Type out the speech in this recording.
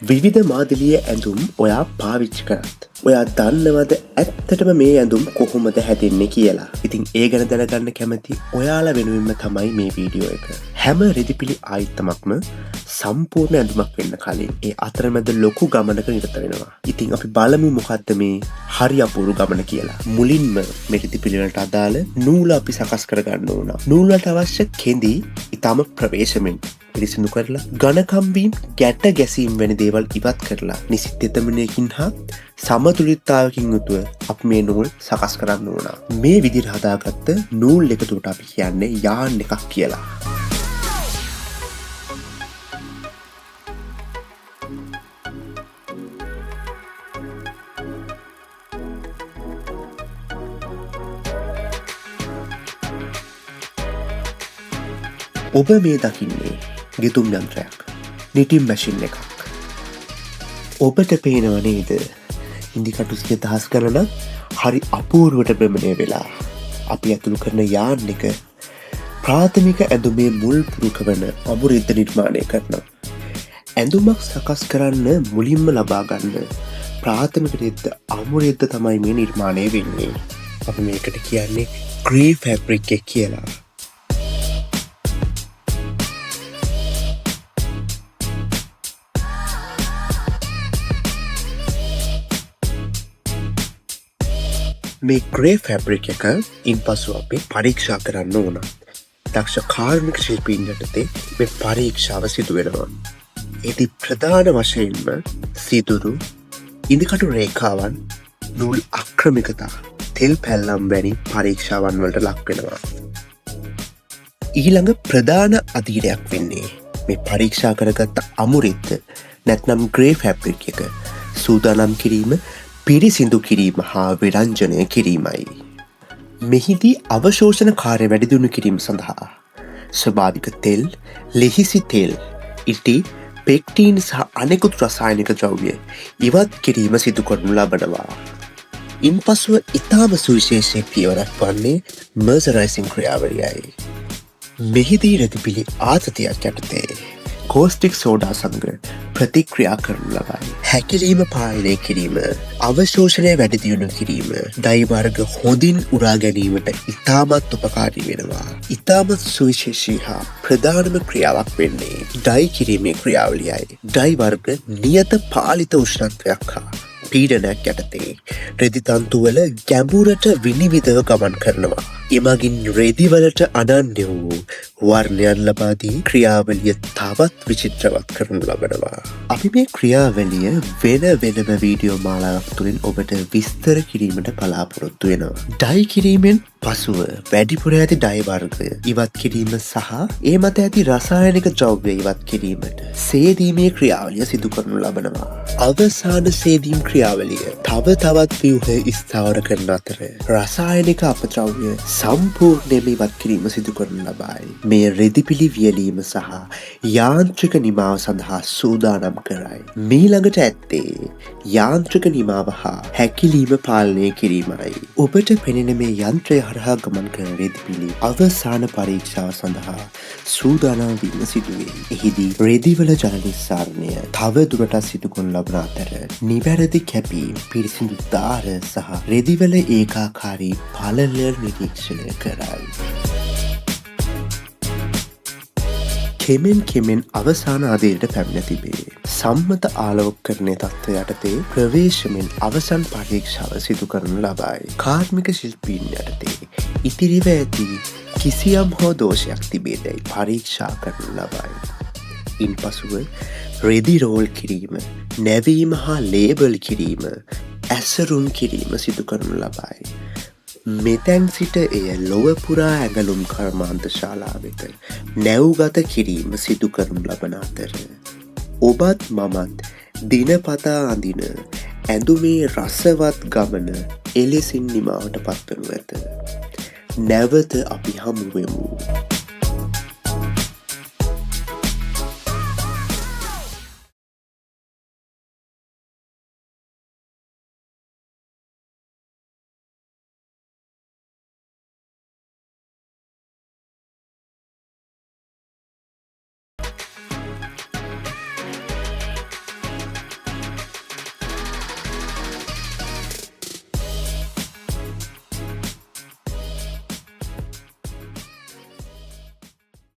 විවිධ මාදලිය ඇඳුම් ඔයා පාවිච්චි කරත්. ඔයා දන්නවද ඇත්තටම මේ ඇඳුම් කොහොමද හැදෙන්නේ කියලා. ඉතින් ඒ ගැන දැනගන්න කැමති ඔයාලා වෙනුවෙන්ම තමයි මේ වීඩියෝ එක. හැම රෙදිපිලි ආයිත්තමක්ම සම්පූර්ණ ඇඳුමක් වෙන්න කලින් ඒ අතරමැද ලොකු ගමනක නිරත වෙනවා. ඉතින් අපි බලමු මොකද්ද මේ හරි අපූරු ගමන කියලා. මුලින්ම මේ රෙදිපිලි වලට අදාළ නූල අපි සකස් කරගන්න ඕන. නූල් වලට අවශ්‍ය කෙඳි ඊටම ප්‍රවේශමෙන් පිරිසිදු කරලා ඝනකම්බීම් ගැට ගැසීම් වැනි දේවල් ඉවත් කරලා නිසි තෙතමනයකින් හා සමතුලිතතාවකින් යුතුව අපි මේ නූල් සකස් කරන්න ඕන. මේ විදිහට හදාගත්ත නූල් එකතුවට අපි කියන්නේ යාන් එකක් කියලා. ඔබ මේ දකින්නේ ගෙතුම් යන්ත්‍රයක්, නිටිම් මැෂින් එකක්. ඔබට පේනව නේද ඉන්දිකටු 100,000 ගණනක් හරි අපූර්වට භ්‍රමණය වෙලා අපි ඇතුළු කරන යාන් එක ප්‍රාථමික ඇඳුමේ මුල් පුරුක වන අමුරෙද්ද නිර්මාණය කරනවා. ඇඳුමක් සකස් කරන්න මුලින්ම ලබා ගන්න ප්‍රාථමික රෙද්ද අමුරෙද්ද තමයි මේ නිර්මාණය වෙන්නේ. අපි මේකට කියන්නේ ග්‍රේ ෆැබ්‍රික් එක කියලා. මේ ග්‍රේ ෆැබ්‍රික් එක ඉන්පසු අපි පරීක්ෂා කරන්න ඕන. දක්ෂ කාර්මික ශිල්පීන් යටතේ මේ පරීක්ෂාව සිදු වෙනවා. ඒදී ප්‍රධාන වශයෙන්ම සිදුරු, ඉදිකටු රේඛාවන්, නූල් අක්‍රමිකතා, තෙල් පැල්ලම් වැනි පරීක්ෂාවන් වලට ලක් වෙනවා. ඊළඟ ප්‍රධාන අධීරයක් වෙන්නේ මේ පරීක්ෂා කරගත්ත අමුරෙද්ද නැත්නම් ග්‍රේ ෆැබ්‍රික් එක සූදානම් කිරීම, පිරිසිදු කිරීම හා විරංජනය කිරීමයි. මෙහිදී අවශෝෂණ කාර්ය වැඩිදියුණු කිරීම සඳහා ස්වභාවික තෙල්, ලෙහිසි තෙල්, ඉටි, පෙක්ටීන් සහ අනෙකුත් රසායනික ද්‍රව්‍ය ඉවත් කිරීම සිදු කරනු ලබනවා. ඉන්පසුව ඉතාම සුවිශේෂී පියවරක් වන්නේ මර්සරයිසිං ක්‍රියාවලියයි. මෙහිදී රෙදිපිලි ආතතියක් යටතේ කෝස්ටික් සෝඩා සමග ප්‍රතික්‍රියා කරනු ලබයි. හැකිලීම පාලනය කිරීම, අවශෝෂණය වැඩිදියුණු කිරීම, ඩයි වර්ග හොඳින් උරා ගැනීමට ඉතාමත් උපකාරී වෙනවා. ඉතාමත් සුවිශේෂී හා ප්‍රධානම ක්‍රියාවක් වෙන්නේ ඩයි කිරීමේ ක්‍රියාවලියයි. ඩයි වර්ග නියත පාලිත උෂ්ණත්වයක් හා පීඩනයක් යටතේ රෙදි තන්තුවල ගැඹුරට විනිවිදව ගමන් කරනවා. එමගින් රෙදිවලට අනන්‍ය වූ වර්ණයන් ලබාදී ක්‍රියාවලිය තවත් විචිත්‍රවත් කරනු ලබනවා. අපි මේ ක්‍රියාවලිය වෙනම වීඩියෝ මාලාවක් තුළින් ඔබට විස්තර කිරීමට බලාපොරොත්තු වෙනවා. ඩයි කිරීමෙන් පසුව වැඩිපුර ඇති ඩයි වර්ගය ඉවත් කිරීම සහ ඒ මත ඇති රසායනික ද්‍රව්‍ය ඉවත් කිරීමට සේදීමේ ක්‍රියාවලිය සිදු කරනු ලබනවා. අවසාන සේදීම් ක්‍රියාවලිය තවත් ව්‍යුහ ස්ථාවර කරන අතර රසායනික අපද්‍රව්‍ය සම්පූර්ණයෙන්ම ඉවත් කිරීම සිදු කරනු ලබයි. මේ රෙදිපිලි වියලීම සහ යාන්ත්‍රික නිමාව සඳහා සූදානම් කරයි. මීළඟට ඇත්තේ යාන්ත්‍රික නිමාව හා හැකිලීම පාලනය කිරීමයි. ඔබට පෙනෙන මේ යන්ත්‍රය හරහා ගමන් කරන රෙදිපිලි අවසාන පරීක්ෂාව සඳහා සූදානම් වීම සිදුවේ. එහිදී රෙදිවල ජල නිස්සාරණය තව දුරටත් සිදු කරනු ලබන අතර නිවැරදි කැපීම්, පිරිසිදු දාර සහ රෙදිවල ඒකාකාරී පළල නිරීක්ෂණය කරයි. කෙමෙන් අවසාන අදයට පැමිණ තිබේ. සම්මත ආලෝකකරණය තත්ත්වය යටතේ ප්‍රවේශමෙන් අවසන් පරීක්ෂාව සිදු කරනු ලබයි. කාර්මික ශිල්පීන් යටතේ ඉතිරිව ඇති කිසියම් හෝ දෝෂයක් තිබේදැයි පරීක්ෂා කරනු ලබයි. ඉන්පසුව රෙදි රෝල් කිරීම, නැවීම හා ලේබල් කිරීම, ඇසරුම් කිරීම සිදු කරනු ලබයි. මෙතැන් සිට එය ලොව පුරා ඇඟලුම් කර්මාන්ත ශාලාවෙත නැව්ගත කිරීම සිදු කරනු ලබන අතර ඔබත් මමත් දිනපතා අඳින ඇඳුමේ රසවත් ගමන එලෙසින් නිමාවට පත්වනු ඇත. නැවත අපි හමුවෙමු.